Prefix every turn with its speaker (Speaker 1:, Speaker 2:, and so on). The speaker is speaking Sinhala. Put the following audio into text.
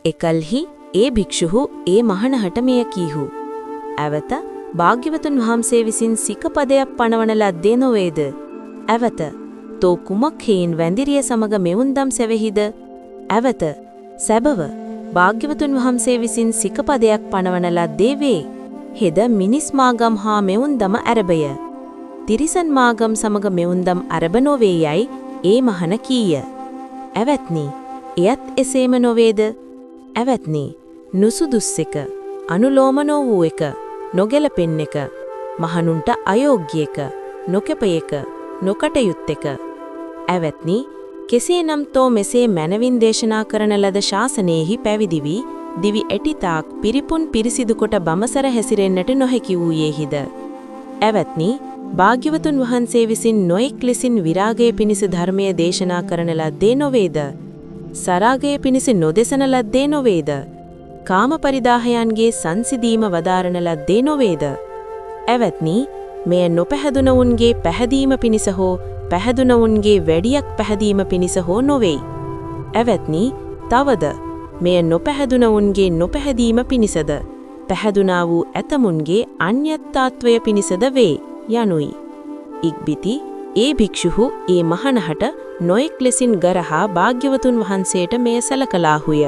Speaker 1: එකල්හි ඒ භික්ෂුහු ඒ මහණහට මෙය කීහු. ඇවත භාග්‍යවතුන් වහන්සේ විසින් සිකපදයක් පනවන ලද්දේ නොවේද? ඇවත තෝ කුමක් හේයින් වැඳිරිය සමග මෙවුන්දම් සෙවෙහිද? ඇවත සැබව භාග්‍යවතුන් වහන්සේ විසින් සිකපදයක් පනවන ලද්දේ වේ. හෙද මිනිස් මාගම් හා මෙවුන්දම අරබය. තිරිසන් මාගම් සමග මෙවුන්දම් අරබ නොවේ යයි ඒ මහණ කීය. ඇවත්නි, එයත් එසේම නොවේද? ඇවත්නි, නුසුදුස්සෙක, අනුලෝම නොවූ එක, නොගැලපෙන්න එක, මහණුන්ට අයෝග්‍ය එක, නොකැපයක, නොකටයුත්තක. ඇවත්නි, කෙසේනම් තෝ මෙසේ මැනවින් දේශනා කරන ලද ශාසනයෙහි පැවිදි වී දිවි ඇටිතාක් පිරිපුන් පිරිසිදු කොට බමසර හැසිරෙන්නට නොහැකි වූයේහිද? ඇවත්නි, භාග්‍යවතුන් වහන්සේ විසින් නොඑක් ලෙසින් විරාගය පිණිස ධර්මය දේශනා කරන ලද්දේ නොවේද? සරාගය පිණිස නොදෙසන ලද්දේ නොවේද? කාම පරිදාහයන්ගේ සංසිදීම වදාරන ලද්දේ නොවේද? ඇවත්නි, මෙය නොපැහැදුනවුන්ගේ පැහැදීම පිණිස හෝ පැහැදුනවුන්ගේ වැඩියක් පැහැදීම පිණිස හෝ නොවේ. ඇවත්නි, තවද මෙය නොපැහැදුනවුන්ගේ නොපැහැදීම පිණිසද පැහැදුනා වූ ඇතමුන්ගේ අන්‍යත්තාත්වය පිණිසද වේ යනුයි. ඉක්බිති ඒ භික්ෂුහු ඒ මහණහට නොඑක් ලෙසින් ගරහා භාග්‍යවතුන් වහන්සේට මෙය සැලකලාහුය.